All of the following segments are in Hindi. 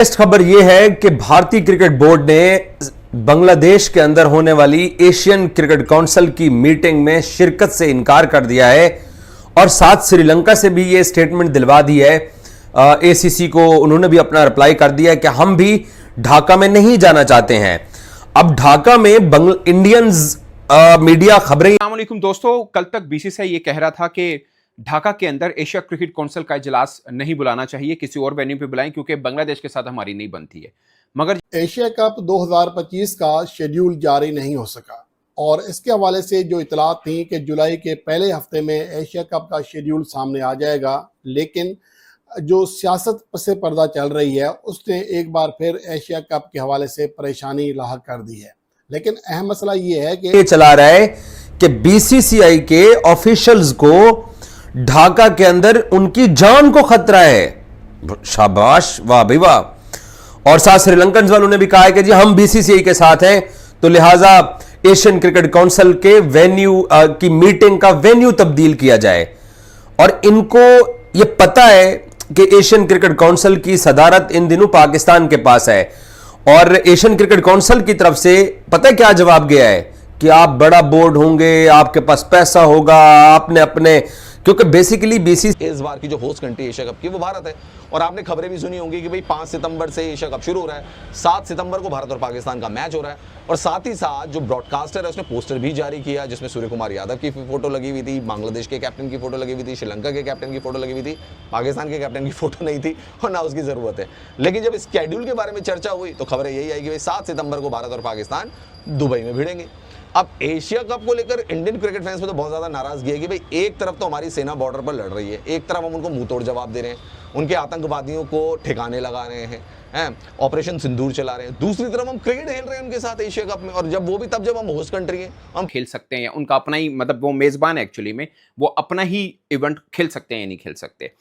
लेटेस्ट खबर यह है कि भारतीय क्रिकेट बोर्ड ने बांग्लादेश के अंदर होने वाली एशियन क्रिकेट काउंसिल की मीटिंग में शिरकत से इनकार कर दिया है और साथ श्रीलंका से भी यह स्टेटमेंट दिलवा दी है। एसीसी को उन्होंने भी अपना रिप्लाई कर दिया कि हम भी ढाका में नहीं जाना चाहते हैं। अब ढाका में इंडियंस मीडिया खबरें। अस्सलाम वालेकुम दोस्तों, कल तक बीसीसीआई ये कह रहा था कि ढाका के अंदर एशिया क्रिकेट काउंसिल का इजलास नहीं बुलाना चाहिए, किसी और वेन्यू पे बुलाएं क्योंकि बांग्लादेश के साथ हमारी नहीं बनती है। मगर एशिया कप 2025 का शेड्यूल जारी नहीं हो सका और इसके हवाले से जो इतलात थी कि जुलाई के पहले हफ्ते में एशिया कप का शेड्यूल सामने आ जाएगा, लेकिन जो सियासत से पर्दा चल रही है उसने एक बार फिर एशिया कप के हवाले से परेशानी लाहक कर दी है। लेकिन अहम मसला ये है कि चला रहा है कि बीसीसीआई के ऑफिशियल्स को ढाका के अंदर उनकी जान को खतरा है। शाबाश, वाह भाई वाह। और साथ श्रीलंकन वालों ने भी कहा है कि जी हम बीसीसीआई के साथ हैं, तो लिहाजा एशियन क्रिकेट काउंसिल के वेन्यू की मीटिंग का वेन्यू तब्दील किया जाए। और इनको यह पता है कि एशियन क्रिकेट काउंसिल की सदारत इन दिनों पाकिस्तान के पास है और एशियन क्रिकेट काउंसिल की तरफ से पता है क्या जवाब गया है कि आप बड़ा बोर्ड होंगे, आपके पास पैसा होगा, आपने अपने, क्योंकि बेसिकली बीसीसीआई इस बार की जो होस्ट कंट्री एशिया कप की वो भारत है। और आपने खबरें भी सुनी होंगी कि भाई 5 सितंबर से एशिया कप शुरू हो रहा है, 7 सितंबर को भारत और पाकिस्तान का मैच हो रहा है। और साथ ही साथ जो ब्रॉडकास्टर है उसने पोस्टर भी जारी किया जिसमें सूर्य कुमार यादव की फोटो लगी हुई थी, बांग्लादेश के कैप्टन की फोटो लगी हुई थी, श्रीलंका के कैप्टन की फोटो लगी हुई थी, पाकिस्तान के कैप्टन की फोटो नहीं थी और ना उसकी जरूरत है। लेकिन जब स्केड्यूल के बारे में चर्चा हुई तो खबरें यही आई कि भाई 7 सितंबर को भारत और पाकिस्तान दुबई में भिड़ेंगे। अब एशिया कप को लेकर इंडियन क्रिकेट फैंस में तो बहुत ज्यादा नाराजगी है कि भाई एक तरफ तो हमारी सेना बॉर्डर पर लड़ रही है, एक तरफ हम उनको मुंह तोड़ जवाब दे रहे हैं, उनके आतंकवादियों को ठिकाने लगा रहे हैं, ऑपरेशन सिंदूर चला रहे हैं, दूसरी तरफ हम क्रिकेट खेल रहे हैं उनके साथ एशिया कप में। और जब वो भी तब जब हम होस्ट कंट्री हैं, हम खेल सकते हैं, उनका अपना ही, मतलब वो मेजबान है एक्चुअली में, वो अपना ही इवेंट खेल सकते हैं या नहीं खेल सकते।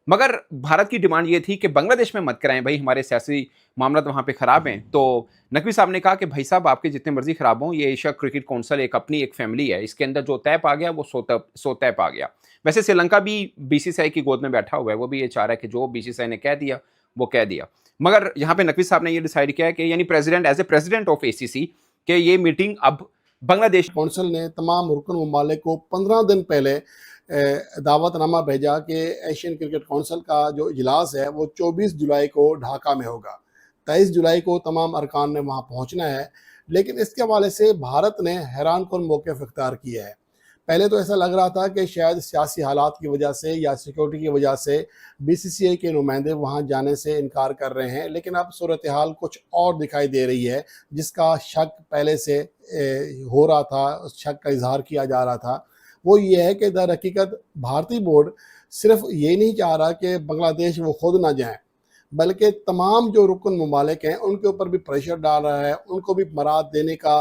मगर भारत की डिमांड ये थी कि बांग्लादेश में मत कराएं भाई, हमारे सियासी मामला तो वहाँ पे ख़राब हैं। तो नकवी साहब ने कहा कि भाई साहब आपके जितने मर्जी ख़राब हों, ये एशिया क्रिकेट काउंसिल एक अपनी एक फैमिली है, इसके अंदर जो तय पा गया वो सो तय पा गया। वैसे श्रीलंका भी बीसीसीआई की गोद में बैठा हुआ है, वो भी ये चाह रहा है कि जो बीसीसीआई ने कह दिया वो कह दिया। मगर यहाँ पे नकवी साहब ने ये डिसाइड किया है कि यानी president as a president of ACC कि ये मीटिंग अब बांग्लादेश काउंसिल ने तमाम रुकन ममालिक को 15 दिन पहले दावतनामा भेजा कि एशियन क्रिकेट काउंसिल का जो इजलास है वो 24 जुलाई को ढाका में होगा। 23 जुलाई को तमाम अरकान ने वहाँ पहुँचना है। लेकिन इसके हवाले से भारत ने हैरान कुन मौक़िफ़ इख्तियार किया है। पहले तो ऐसा लग रहा था कि शायद सियासी हालात की वजह से या सिक्योरिटी की वजह से बीसीसीआई के नुमाइंदे वहाँ जाने से इनकार कर रहे हैं, लेकिन अब सूरत हाल कुछ और दिखाई दे रही है जिसका शक पहले से हो रहा था, उस शक का इजहार किया जा रहा था। वो ये है कि दर हकीकत भारतीय बोर्ड सिर्फ ये नहीं चाह रहा कि बांग्लादेश वो खुद ना जाएं, बल्कि तमाम जो रुकन ममालिक हैं उनके ऊपर भी प्रेशर डाल रहा है, उनको भी मराद देने का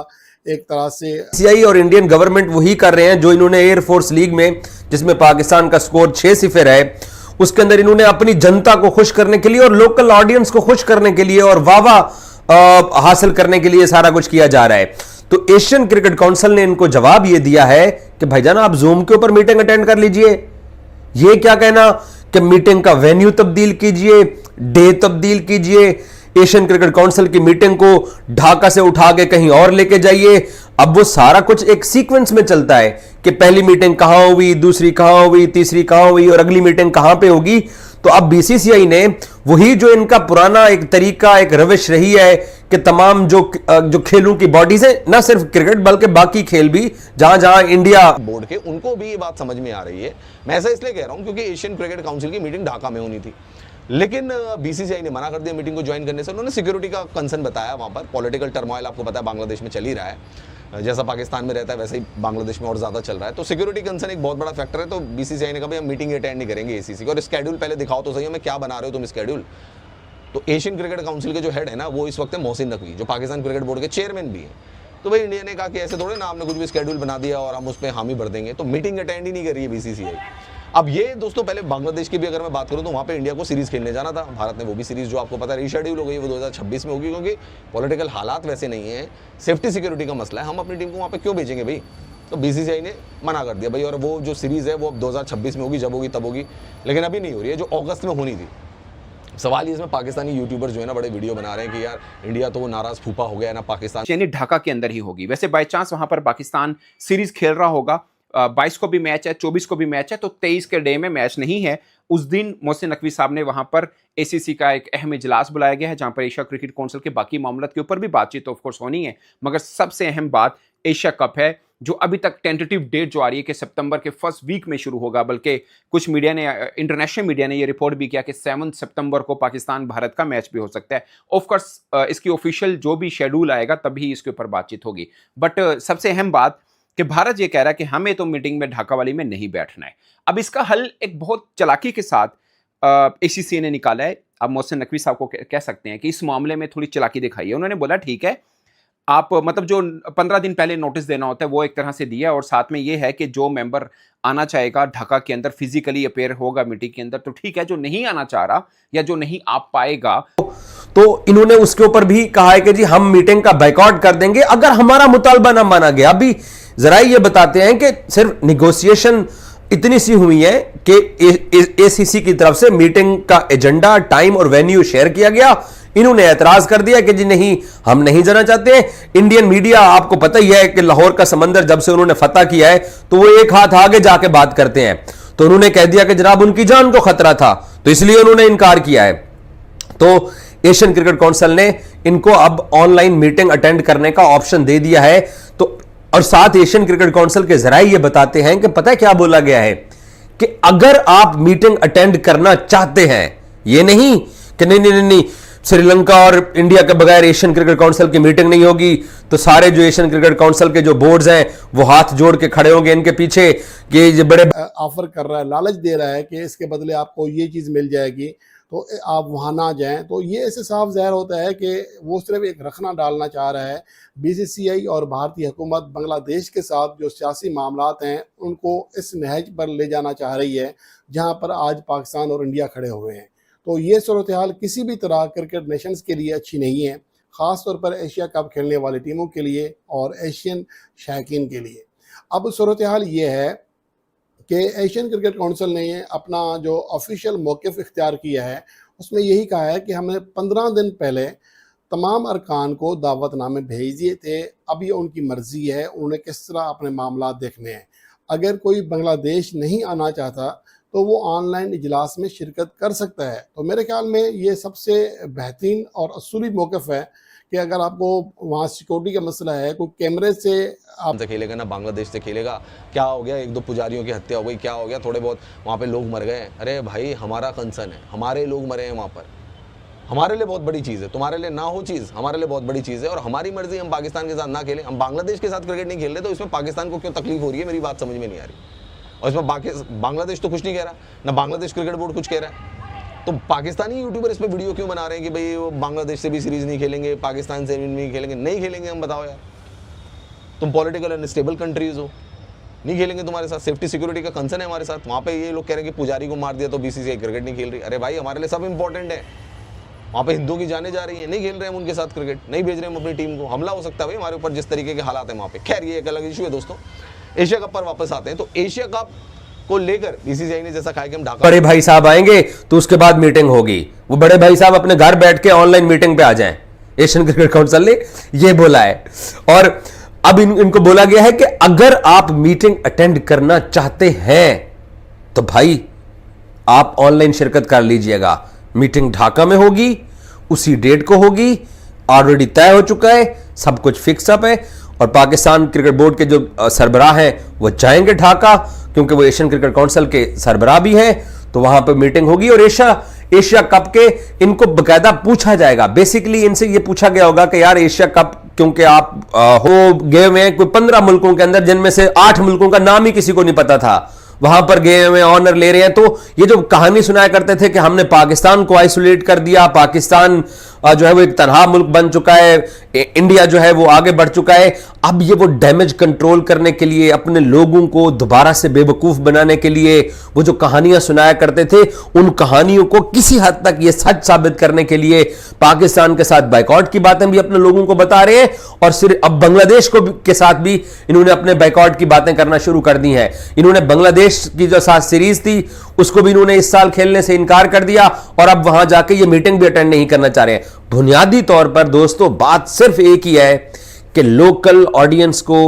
एक तरह से। बीसीसीआई और इंडियन गवर्नमेंट वही कर रहे हैं जो इन्होंने एयरफोर्स लीग में, जिसमें पाकिस्तान का स्कोर 6-0 है, उसके अंदर इन्होंने अपनी जनता को खुश करने के लिए और लोकल ऑडियंस को खुश करने के लिए और वाह हासिल करने के लिए सारा कुछ किया जा रहा है। तो एशियन क्रिकेट काउंसिल ने इनको जवाब यह दिया है कि भाईजान आप जूम के ऊपर मीटिंग अटेंड कर लीजिए। ये क्या कहना कि मीटिंग का वेन्यू तब्दील कीजिए, डे तब्दील कीजिए, एशियन क्रिकेट काउंसिल की मीटिंग को ढाका से उठा के कहीं और लेके जाइए। अब वो सारा कुछ एक सीक्वेंस में चलता है कि पहली मीटिंग कहां हुई, दूसरी कहां हुई, तीसरी कहां हुई और अगली मीटिंग कहां पे होगी। तो अब बीसीसीआई ने वही जो इनका पुराना एक तरीका, एक रविश रही है कि तमाम जो खेलों की बॉडीज है, ना सिर्फ क्रिकेट बल्कि बाकी खेल भी, जहां जहां इंडिया बोर्ड के, उनको भी ये बात समझ में आ रही है। मैं ऐसा इसलिए कह रहा हूं क्योंकि एशियन क्रिकेट काउंसिल की मीटिंग ढाका में होनी थी, लेकिन बीसीसीआई ने मना कर दिया मीटिंग को ज्वाइन करने से। उन्होंने सिक्योरिटी का कंसर्न बताया, वहां पर पॉलिटिकल टर्मोइल आपको पता है बांग्लादेश में चल ही रहा है, जैसा पाकिस्तान में रहता है वैसे ही बांग्लादेश में और ज्यादा चल रहा है। तो सिक्योरिटी कंसर्न एक बहुत बड़ा फैक्टर है। तो बीसीसीआई ने कहा भाई हम मीटिंग अटेंड नहीं करेंगे एसीसी को, और स्केड्यूल पहले दिखाओ तो सही हमें क्या बना रहे हो तुम स्केड्यूल। तो एशियन क्रिकेट काउंसिल के जो हेड है ना वो इस वक्त मोहसिन नकवी, जो पाकिस्तान क्रिकेट बोर्ड के चेयरमैन भी हैं। तो भाई इंडिया ने कहा कि ऐसे थोड़े ना आपने कुछ भी स्केड्यूल बना दिया और हम उस पर हामी भर देंगे। तो मीटिंग अटेंड ही नहीं कर रही है बीसीसीआई। अब ये दोस्तों पहले बांग्लादेश की भी अगर मैं बात करूं तो वहाँ पे इंडिया को सीरीज खेलने जाना था, भारत ने वो भी सीरीज जो आपको पता है रीशेड्यूल हो गई, वो 2026 में होगी क्योंकि पॉलिटिकल हालात वैसे नहीं है, सेफ्टी सिक्योरिटी का मसला है, हम अपनी टीम को वहाँ पे क्यों भेजेंगे भाई। तो बीसीसीआई ने मना कर दिया भाई, और वो जो सीरीज़ है वो अब 2026 में होगी, जब होगी तब होगी, लेकिन अभी नहीं हो रही है, जो अगस्त में होनी थी। सवाल ये इसमें पाकिस्तानी यूट्यूबर जो है ना बड़े वीडियो बना रहे हैं कि यार इंडिया तो नाराज फूफा हो गया है ना पाकिस्तान, यानी ढाका के अंदर ही होगी। वैसे बाय चांस वहां पर पाकिस्तान सीरीज खेल रहा होगा, 22 को भी मैच है, 24 को भी मैच है, तो 23 के डे में मैच नहीं है। उस दिन मोहसिन नकवी साहब ने वहां पर एसीसी का एक अहम इजलास बुलाया गया है, जहां पर एशिया क्रिकेट काउंसिल के बाकी मामलों के ऊपर भी बातचीत ऑफ कोर्स होनी है, मगर सबसे अहम बात एशिया कप है, जो अभी तक टेंटेटिव डेट जो आ रही है कि सितंबर के फर्स्ट वीक में शुरू होगा। बल्कि कुछ मीडिया ने, इंटरनेशनल मीडिया ने ये रिपोर्ट भी किया कि 7 सितंबर को पाकिस्तान भारत का मैच भी हो सकता है। ऑफ कोर्स इसकी ऑफिशियल जो भी शेड्यूल आएगा तभी इसके ऊपर बातचीत होगी। बट सबसे अहम बात कि भारत ये कह रहा है कि हमें तो मीटिंग में ढाका वाली में नहीं बैठना है। अब इसका हल एक बहुत चालाकी के साथ एसीसी ने निकाला है। अब मोहसिन नकवी साहब को कह सकते हैं कि इस मामले में थोड़ी चालाकी दिखाई है। उन्होंने बोला ठीक है, आप मतलब जो 15 दिन पहले नोटिस देना होता है वो एक तरह से दिया, और साथ में ये है कि जो मेंबर आना चाहेगा ढाका के अंदर फिजिकली अपेयर होगा मीटिंग के अंदर तो ठीक है, जो नहीं आना चाह रहा या जो नहीं आ पाएगा तो इन्होंने उसके ऊपर भी कहा है कि जी हम मीटिंग का बायकॉट कर देंगे अगर हमारा मुतालबा ना माना गया। अभी जरा ये बताते हैं कि सिर्फ निगोशिएशन इतनी सी हुई है कि एसीसी की तरफ से मीटिंग का एजेंडा, टाइम और वेन्यू शेयर किया गया। इन्होंने एतराज कर दिया कि जी नहीं, हम नहीं जाना चाहते। इंडियन मीडिया, आपको पता ही है कि लाहौर का समंदर जब से उन्होंने फतह किया है तो वो एक हाथ आगे जाके बात करते हैं। तो उन्होंने कह दिया कि जनाब उनकी जान को खतरा था, तो इसलिए उन्होंने इनकार किया है। तो एशियन क्रिकेट काउंसिल ने इनको अब ऑनलाइन मीटिंग अटेंड करने का ऑप्शन दे दिया है। तो और साथ एशियन क्रिकेट काउंसिल के जराये ये बताते हैं कि पता है क्या बोला गया है कि अगर आप मीटिंग अटेंड करना चाहते हैं, ये नहीं कि नहीं श्रीलंका और इंडिया के बगैर एशियन क्रिकेट काउंसिल की मीटिंग नहीं होगी, तो सारे जो एशियन क्रिकेट काउंसिल के जो बोर्ड्स हैं वो हाथ जोड़ के खड़े होंगे इनके पीछे कि ये बड़े ऑफर कर रहा है, लालच दे रहा है कि इसके बदले आपको ये चीज़ मिल जाएगी तो आप वहाँ ना जाएं। तो ये ऐसे साफ ज़ाहिर होता है कि वो सिर्फ एक रखना डालना चाह रहा है। बीसीसीआई और भारतीय हुकूमत बांग्लादेश के साथ जो सियासी मामलात हैं उनको इस नहज पर ले जाना चाह रही है जहाँ पर आज पाकिस्तान और इंडिया खड़े हुए हैं। तो ये सूरत हाल किसी भी तरह क्रिकेट नेशंस के लिए अच्छी नहीं है, ख़ास तौर पर एशिया कप खेलने वाली टीमों के लिए और एशियन शायकीन के लिए। अब सूरत हाल ये है कि एशियन क्रिकेट काउंसिल ने अपना जो ऑफिशियल मौक़िफ़ इख्तियार किया है उसमें यही कहा है कि हमने 15 दिन पहले तमाम अरकान को दावतनामे भेज दिए थे। अब ये उनकी मर्ज़ी है उन्हें किस तरह अपने मामला देखने हैं। अगर कोई बांग्लादेश नहीं आना चाहता तो वो ऑनलाइन इजलास में शिरकत कर सकता है। तो मेरे ख्याल में ये सबसे बेहतरीन और असूली मौक़िफ़ है कि अगर आपको वहाँ सिक्योरिटी का मसला है, कोई कैमरे से आप खेलेगा ना बांग्लादेश से खेलेगा, क्या हो गया, 1-2 पुजारियों की हत्या हो गई, क्या हो गया, थोड़े बहुत वहाँ पे लोग मर गए। अरे भाई हमारा कंसर्न है, हमारे लोग मरे हैं वहाँ पर, हमारे लिए बहुत बड़ी चीज़ है, तुम्हारे लिए ना हो चीज़, हमारे लिए बहुत बड़ी चीज़ है। और हमारी मर्जी हम पाकिस्तान के साथ ना खेलें, हम बांग्लादेश के साथ क्रिकेट नहीं खेल रहे, तो इसमें पाकिस्तान को क्यों तकलीफ हो रही है, मेरी बात समझ में नहीं आ रही। और इसमें बांग्लादेश तो कुछ नहीं कह रहा, ना बांग्लादेश क्रिकेट बोर्ड कुछ कह रहा है। तो पाकिस्तानी यूट्यूबर इस पर वीडियो क्यों बना रहे हैं कि भाई वो बांग्लादेश से भी सीरीज़ नहीं खेलेंगे, पाकिस्तान से भी नहीं खेलेंगे। नहीं खेलेंगे हम, बताओ यार, तुम पॉलिटिकल अनस्टेबल कंट्रीज हो, नहीं खेलेंगे, तुम्हारे साथ सेफ्टी सिक्योरिटी का कंसर्न है हमारे साथ। वहाँ पे ये लोग कह रहे हैं कि पुजारी को मार दिया तो बीसीसीआई क्रिकेट नहीं खेल रही। अरे भाई हमारे लिए सब इंपॉर्टेंट है, वहाँ पे हिंदुओं की जाने जा रही है, नहीं खेल रहे हैं हम उनके साथ क्रिकेट, नहीं भेज रहे हम अपनी टीम को, हमला हो सकता है भाई हमारे ऊपर जिस तरीके के हालात हैं वहाँ पे। खैर ये एक अलग इशू है दोस्तों। एशिया कप पर वापस आते हैं। तो एशिया कप को लेकर बीसीसीआई ने जैसा कहा कि हम ढाका बड़े भाई साहब आएंगे तो उसके बाद मीटिंग होगी, वो बड़े भाई साहब अपने घर बैठ के ऑनलाइन मीटिंग पे आ जाएं, एशियन क्रिकेट काउंसिल ने ये बोला है। और अब इनको बोला गया है कि अगर आप मीटिंग अटेंड करना चाहते हैं तो भाई आप ऑनलाइन शिरकत कर लीजिएगा। मीटिंग ढाका में होगी, उसी डेट को होगी, ऑलरेडी तय हो चुका है, सब कुछ फिक्स अप है। और पाकिस्तान क्रिकेट बोर्ड के जो सरबराह हैं वो जाएंगे ढाका, क्योंकि वो एशियन क्रिकेट काउंसिल के सरबराह भी हैं, तो वहां पर मीटिंग होगी। और एशिया कप के इनको बकायदा पूछा जाएगा। बेसिकली इनसे ये पूछा गया होगा कि यार एशिया कप क्योंकि आप हो गए हुए हैं कोई 15 मुल्कों के अंदर, जिनमें से 8 मुल्कों का नाम ही किसी को नहीं पता था, वहां पर गए हुए ऑनर ले रहे हैं। तो ये जो कहानी सुनाया करते थे कि हमने पाकिस्तान को आइसोलेट कर दिया, पाकिस्तान जो है वो एक तनहा मुल्क बन चुका है, इंडिया जो है वो आगे बढ़ चुका है, अब ये वो डैमेज कंट्रोल करने के लिए, अपने लोगों को दोबारा से बेवकूफ बनाने के लिए वो जो कहानियां सुनाया करते थे, उन कहानियों को किसी हद तक ये सच साबित करने के लिए पाकिस्तान के साथ बाइकआउट की बातें भी अपने लोगों को बता रहे हैं। और सिर्फ अब बांग्लादेश को के साथ भी इन्होंने अपने बाइकआउट की बातें करना शुरू कर दी हैं। इन्होंने बांग्लादेश की जो साथ सीरीज थी उसको भी इन्होंने इस साल खेलने से इनकार कर दिया और अब वहां जाके ये मीटिंग भी अटेंड नहीं करना चाह रहे हैं। बुनियादी तौर पर दोस्तों बात सिर्फ एक ही है कि लोकल ऑडियंस को,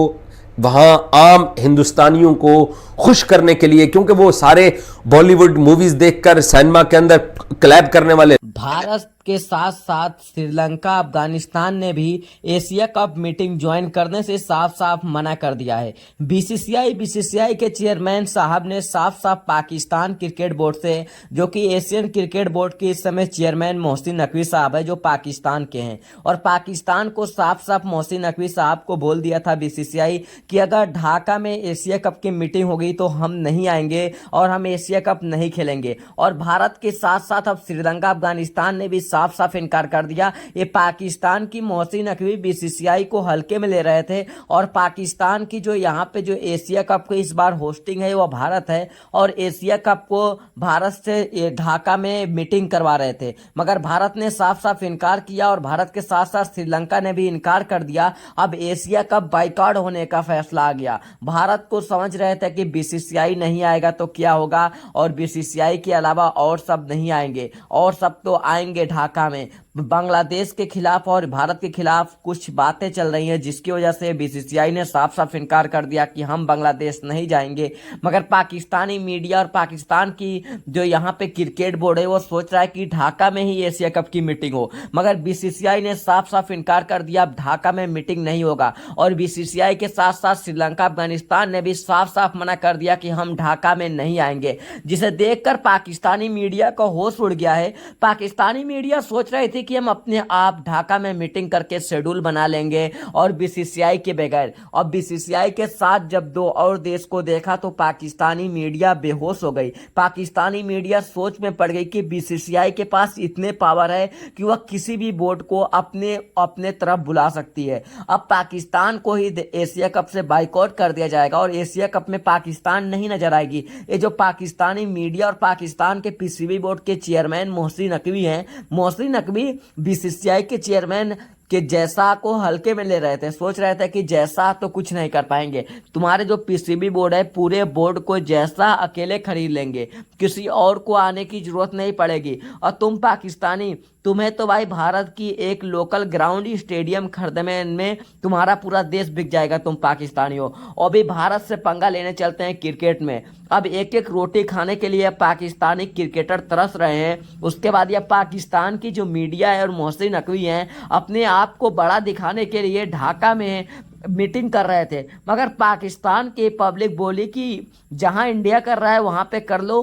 वहां आम हिंदुस्तानियों को खुश करने के लिए, क्योंकि वो सारे बॉलीवुड मूवीज देखकर सिनेमा के अंदर क्लैप करने वाले। भारत के साथ साथ श्रीलंका, अफगानिस्तान ने भी एशिया कप मीटिंग ज्वाइन करने से साफ साफ मना कर दिया है। बीसीसीआई के चेयरमैन साहब ने साफ साफ पाकिस्तान क्रिकेट बोर्ड से, जो कि एशियन क्रिकेट बोर्ड के इस समय चेयरमैन मोहसिन नकवी साहब है, जो पाकिस्तान के हैं, और पाकिस्तान को साफ साफ मोहसिन नकवी साहब को बोल दिया था बीसीसीआई कि अगर ढाका में एशिया कप की मीटिंग होगी तो हम नहीं आएंगे और हम एशिया कप नहीं खेलेंगे। और भारत के साथ साथ अब श्रीलंका, अफगानिस्तान ने भी साफ साफ इनकार कर दिया। ये पाकिस्तान की मोहसिन नकवी बीसीसीआई को हल्के में ले रहे थे और पाकिस्तान की जो यहाँ पे जो एशिया कप की इस बार होस्टिंग है वो भारत है और एशिया कप को भारत से ढाका में मीटिंग करवा रहे थे, मगर भारत ने साफ साफ इनकार किया और भारत के साथ साथ श्रीलंका ने भी इनकार कर दिया। अब एशिया कप बाइकआउट होने का फैसला आ गया। भारत को समझ रहे थे कि बीसीसीआई नहीं आएगा तो क्या होगा, और बीसीसीआई के अलावा और सब नहीं आएंगे, और सब तो आएंगे ढाका में। बांग्लादेश के खिलाफ और भारत के खिलाफ कुछ बातें चल रही हैं, जिसकी वजह से बीसीसीआई ने साफ साफ इनकार कर दिया कि हम बांग्लादेश नहीं जाएंगे। मगर पाकिस्तानी मीडिया और पाकिस्तान की जो यहाँ पे क्रिकेट बोर्ड है वो सोच रहा है कि ढाका में ही एशिया कप की मीटिंग हो, मगर बीसीसीआई ने साफ साफ इनकार कर दिया, अब ढाका में मीटिंग नहीं होगा। और बीसीसीआई के साथ साथ श्रीलंका, अफगानिस्तान ने भी साफ साफ मना कर दिया कि हम ढाका में नहीं आएंगे, जिसे देखकर पाकिस्तानी मीडिया का होश उड़ गया है। पाकिस्तानी मीडिया सोच रही थी कि हम अपने आप ढाका में मीटिंग करके शेड्यूल बना लेंगे और बीसीसीआई के बगैर। और बीसीसीआई के साथ जब दो और देश को देखा तो पाकिस्तानी मीडिया बेहोश हो गई। पाकिस्तानी मीडिया सोच में पड़ गई कि बीसीसीआई के पास इतने पावर है कि वह किसी भी बोर्ड को अपने तरफ बुला सकती है। अब पाकिस्तान को ही एशिया कप से बाइकआउट कर दिया जाएगा और एशिया कप में पाकिस्तान नहीं नजर आएगी। ये जो पाकिस्तानी मीडिया और पाकिस्तान के पीसीबी बोर्ड के चेयरमैन मोहसिन नकवी हैं, मोहसिन नकवी बीसीसीआई के चेयरमैन के जैसा को हल्के में ले रहे थे, सोच रहे थे कि जैसा तो कुछ नहीं कर पाएंगे, तुम्हारे जो पीसीबी बोर्ड है पूरे बोर्ड को जैसा अकेले खरीद लेंगे, किसी और को आने की जरूरत नहीं पड़ेगी। और तुम पाकिस्तानी, तुम्हें तो भाई भारत की एक लोकल ग्राउंड स्टेडियम खरीदने में तुम्हारा पूरा देश बिक जाएगा, तुम पाकिस्तानी हो। और भी भारत से पंगा लेने चलते हैं क्रिकेट में। अब एक एक रोटी खाने के लिए पाकिस्तानी क्रिकेटर तरस रहे हैं। उसके बाद यह पाकिस्तान की जो मीडिया है और मोहसिन नकवी हैं, अपने आप को बड़ा दिखाने के लिए ढाका में मीटिंग कर रहे थे, मगर पाकिस्तान की पब्लिक बोली कि जहां इंडिया कर रहा है वहां पे कर लो।